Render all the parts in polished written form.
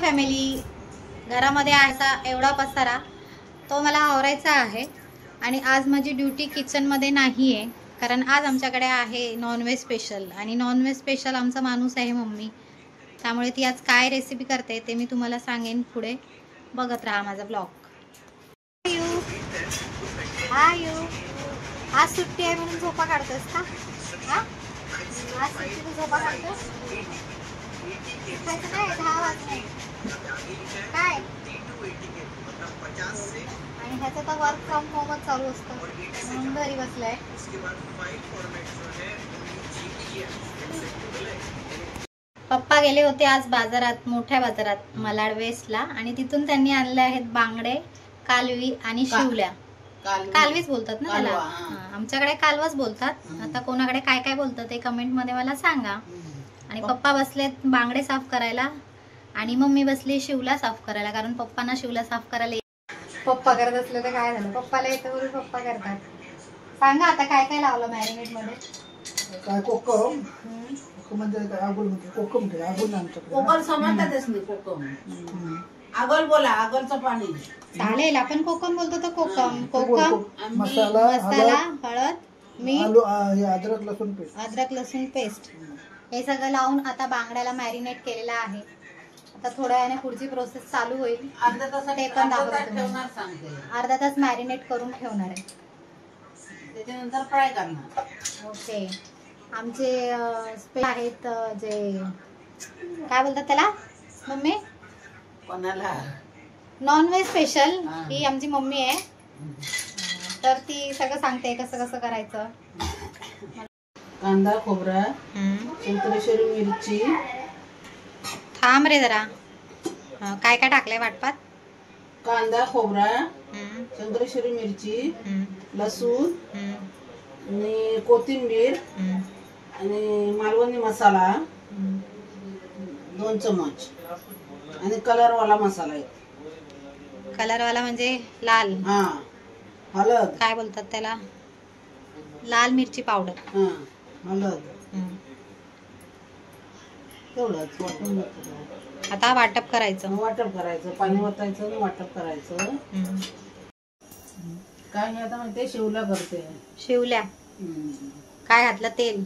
Family. घरामध्ये असा एवढा पसारा तो मला आवरायचा आहे आणि आज माझी ड्युटी किचनमध्ये नाही आहे, कारण आज आमच्याकडे आहे नॉनव्हेज स्पेशल. आणि नॉनव्हेज स्पेशल आमचा माणूस आहे मम्मी, त्यामुळे ती आज काय रेसिपी करते ते मी तुम्हाला सांगेन पुढे. बघत राहा माझा ब्लॉग. आज सुट्टी आहे म्हणून झोपा काढतोस का? आज सुट्टी झोपा काढतोस? काय 10 वाजले काय? आणि ह्याचं तर वर्क फ्रॉम होमच चालू असतं म्हणून घरी बसलाय. पप्पा गेले होते आज बाजारात, मोठ्या बाजारात मालाड वेस्टला, आणि तिथून त्यांनी आणले आहेत बांगडे, कालवी आणि शिवल्या. कालवीच बोलतात ना त्याला, आमच्याकडे कालवाच बोलतात. आता कोणाकडे काय काय बोलतात ते कमेंट मध्ये मला सांगा. आणि पप्पा बसलेत बांगडे साफ करायला आणि मम्मी बसली शिवला साफ करायला, कारण पप्पांना शिवला साफ करायला. पप्पा करत असले तर काय झालं, पप्पाला येतं म्हणून पप्पा करतात. सांगा आता काय काय लावलं मॅरिनेट मध्ये? काय कोकम म्हणजे काय आगोल म्हणजे कोकम ते आगोल आमच्याकडे कोकम समजतातच नाही. कोकम आगोल बोला, आगोलचं पाणी चालेल, आपण कोकम बोलतो तर कोकम. मसाला, हळद, मीठ, अद्रक लसूण पेस्ट हे सगळं लावून आता बांगड्याला मॅरिनेट केलेला आहे. आता थोड्या वेळाने पुढची प्रोसेस चालू होईल. अर्धा तास ते पण दाखवते. अर्धा तास मॅरिनेट करून ठेवणार आहे, त्याच्यानंतर फ्राय करणार. ओके. आमचे आहेत जे काय बोलतात त्याला मम्मी, कोणाला नॉनव्हेज स्पेशल, ही आमची मम्मी आहे. तर ती सगळं सांगते कसं कसं करायचं. कांदा, खोबरा, संत्री, मिरची. थांब रे जरा, काय काय टाकलंय वाटपात? कांदा, खोबरा, संत्री, मिरची, लसूण आणि कोथिंबीर आणि मालवणी मसाला 2 चमच आणि कलरवाला मसाला आहे. कलरवाला म्हणजे लाल? हा. हळद काय बोलतात त्याला, लाल मिरची पावडर. हा, हळद तेवढंच वाटून. आता वाटप करायचं. पाणी ओतायचं आणि वाटप करायचं. काय नाही, आता म्हणते शिवला करते. शिवल्या काय घातलं? तेल,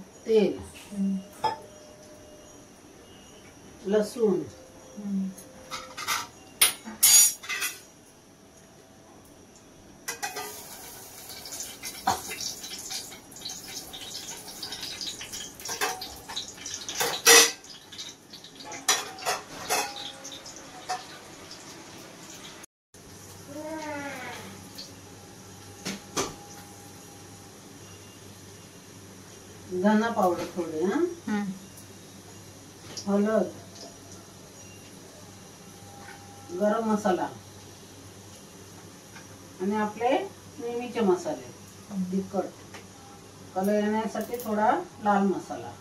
लसूण, धना पावडर थोडी, हळद, गरम मसाला आणि आपले नेहमीचे मसाले. तिखट, कलर येण्यासाठी थोडा लाल मसाला.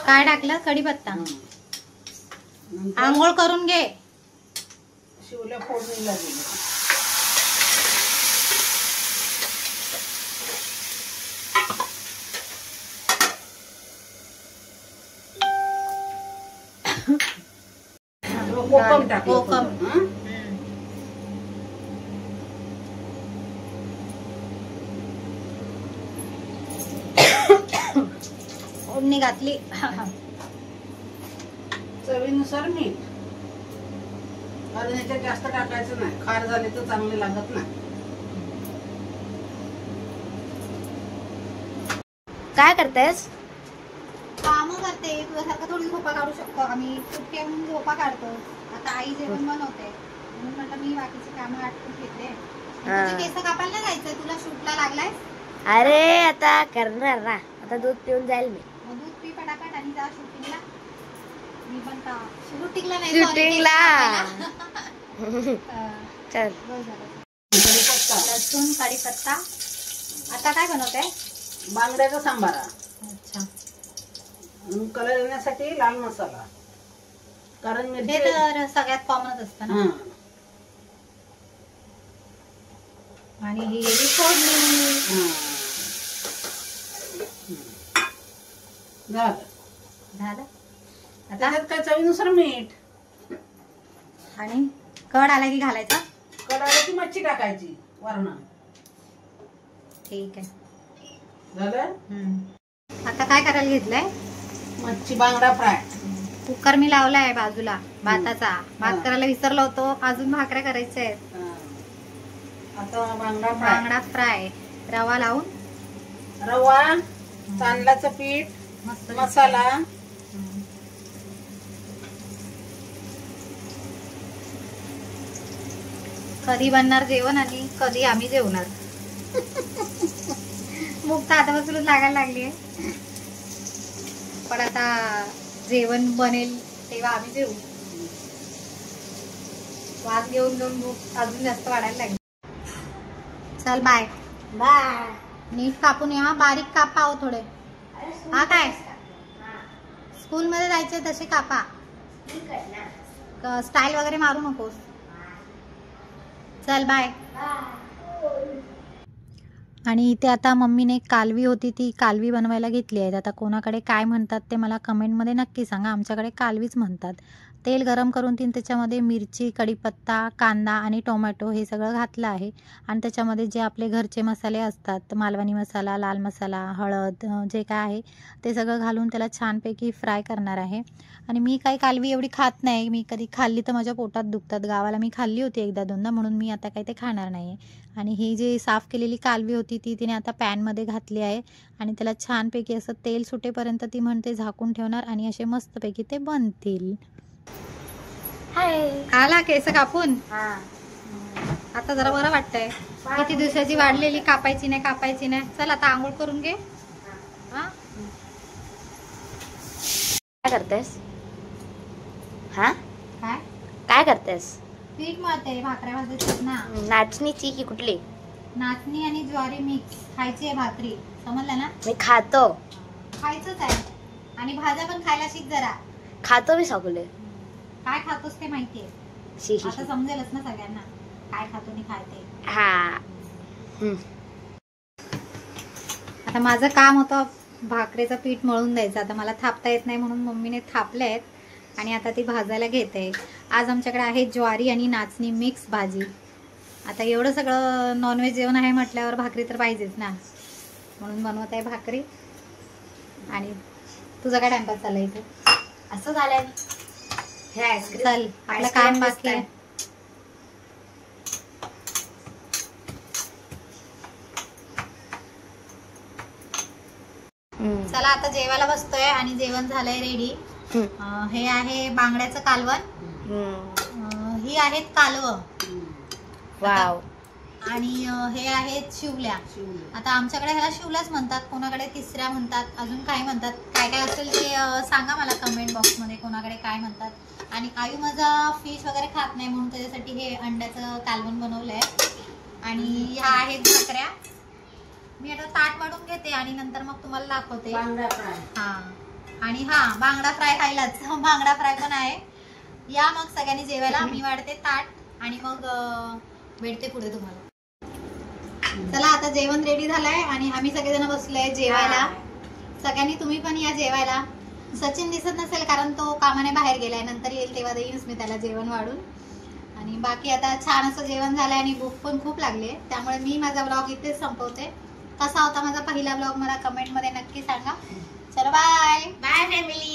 काय टाकलं? कढीपत्ता. आंघोळ करून घे. शिवल्या फोडणीला दिले. कोकम टाकलं. कोकम. फोडणी घातली. चवीनुसार मीठ, कारण ह्याच्यात जास्त टाकायचं नाही, खार झाले तर चांगले लागत नाही. काय करतेस? काम करते. तुझ्यासारखं थोडी झोपा काढू शकतो आम्ही, सुट्टी आहे म्हणून झोपा काढतो. आता आई जेवण बनवते म्हणून म्हटलं मी बाकीची कामं आटपून घेते. तुझे केस कापायला जायचंय, तुला शूटला लागलाय. अरे आता करणार ना, आता दूध पिऊन जाईल मी. मग दूध पी पटापट आणि जा शूटिंगला. मी पण शूटिंगला नाही, शूटिंगला. चल. लसूण, कढीपत्ता. आता काय बनवते? बांगड्याचा सांबारा. अच्छा. कलर येण्यासाठी लाल मसाला, कारण ते तर सगळ्यात कॉमनच असतं ना. आणि ही फोडणी झालं. त्याच्यात काय चवीनुसार मीठ आणि कड आला की घालायचा. कडाला की मच्छी टाकायची वरण. ठीक आहे. झालं. आता काय करायला घेतलंय? मच्छी बांगडा फ्राय. कुकर मी लावलाय बाजूला भाताचा. भात करायला विसरलो होतो. अजून भाकऱ्या करायच्या आहेत. आता बांगडा फ्राय. रवा लावून, रवा, तांदळाचं पीठ, मसाला. कधी बनणार जेवण आणि कधी आम्ही जेवणार. भूक तर आतापासूनच लागायला लागली आहे. पण आता जेवण बनेल तेव्हा आम्ही जेवू. वास घेऊन घेऊन भूक अजून जास्त वाढायला लागली. चल बाय बाय. नीट कापून या. बारीक कापा हो थोडे. हा काय स्कूल मध्ये जायचे तसे कापा. स्टाईल वगैरे मारू नकोस. चल बाय. आणि इथे आता मम्मीने कालवी होती ती कालवी बनवायला घेतली आहे. आता कोणाकडे काय म्हणतात ते मला कमेंटमध्ये नक्की सांगा. आमच्याकडे कालवीच म्हणतात. तेल गरम करून त्याच्यामध्ये मिरची, कढीपत्ता, कांदा आणि टोमॅटो हे सगळं घातलं आहे. आणि त्याच्यामध्ये जे आपले घरचे मसाले असतात, मालवणी मसाला, लाल मसाला, हळद, जे काय आहे ते सगळं घालून त्याला छानपैकी फ्राय करणार आहे. आणि मी काही कालवी एवढी खात नाही. मी कधी खाल्ली तर माझ्या पोटात दुखतात. गावाला मी खाल्ली होती एकदा दोनदा, म्हणून मी आता काही ते खाणार नाही आहे. आणि ही जी साफ केलेली कालवी होती ती तिने आता पॅनमध्ये घातली आहे. आणि त्याला छानपैकी असं तेल सुटेपर्यंत ती म्हणते झाकून ठेवणार. आणि असे मस्तपैकी ते बनतील. आला केस कापून. आता जरा बरं वाटतंय. किती दिवसाची वाढलेली. कापायची नाही. चल आता आंघोळ करून घे. काय करतेस? हा काय काय करतेस? पीठ मळते. भाकऱ्या भाजायची ना. नाचणीची की कुठली? नाचणी आणि ज्वारी मिक्स खायची आहे भाकरी. समजलं ना? मी खातो. खायचंच आहे. आणि भाज्या पण खायला शिक जरा. खातो मी सगळे. काय खातोस ते माहितीये. आता समजेलच ना सगळ्यांना काय खातो आणि काय ते. हा. आता माझं काम होतं भाकरीचं पीठ मळून द्यायचं. आता मला थापता येत नाही म्हणून मम्मीने थापले आहेत. आणि आता ती भाजायला घेते. आज आमच्याकडे आहे ज्वारी आणि नाचणी मिक्स भाजी. आता एवढं सगळं नॉनव्हेज जेवण आहे म्हटल्यावर भाकरी तर पाहिजेच ना, म्हणून बनवत आहे भाकरी. आणि तुझा काय टाइमपास चाललाय इथे? असं झालंय. चल आपलं काम बाकी आहे. चला आता जेवायला बसतोय. आणि जेवण झालंय रेडी. हे आहे बांगड्याचं कालवण. ही आहेत कालवं. वाव. आणि हे आहेत शिवल्या. आता आमच्याकडे ह्याला शिवल्याच म्हणतात, कोणाकडे तिसऱ्या म्हणतात, अजून काय म्हणतात. काय काय असेल ते सांगा मला कमेंट बॉक्समध्ये कोणाकडे काय म्हणतात. आणि आयु माझा फिश वगैरे खात नाही म्हणून त्याच्यासाठी हे अंड्याचं कालवण बनवलंय. आणि ह्या आहेत भाकऱ्या. मी आता ताट वाढून घेते आणि नंतर मग तुम्हाला दाखवते. बांगडा फ्राय. हा. आणि बांगडा फ्राय खायलाच. बांगडा फ्राय पण आहे. या मग सगळ्यांनी जेवायला. मी वाढते ताट आणि मग भेटते पुढे तुम्हाला. चला आता जेवण रेडी झालंय आणि आम्ही सगळेजण बसलोय जेवायला. सगळ्यांनी तुम्ही पण या जेवायला. सचिन दिसत नसेल कारण तो कामाने बाहेर गेलाय. नंतर येईल तेव्हा देईनच मी त्याला जेवण वाढून. आणि बाकी आता छान असं जेवण झालंय आणि भूक पण खूप लागली आहे. त्यामुळे मी माझा ब्लॉग इथेच संपवते. कसा होता माझा पहिला ब्लॉग मला कमेंट मध्ये नक्की सांगा. चलो बाय बाय फॅमिली.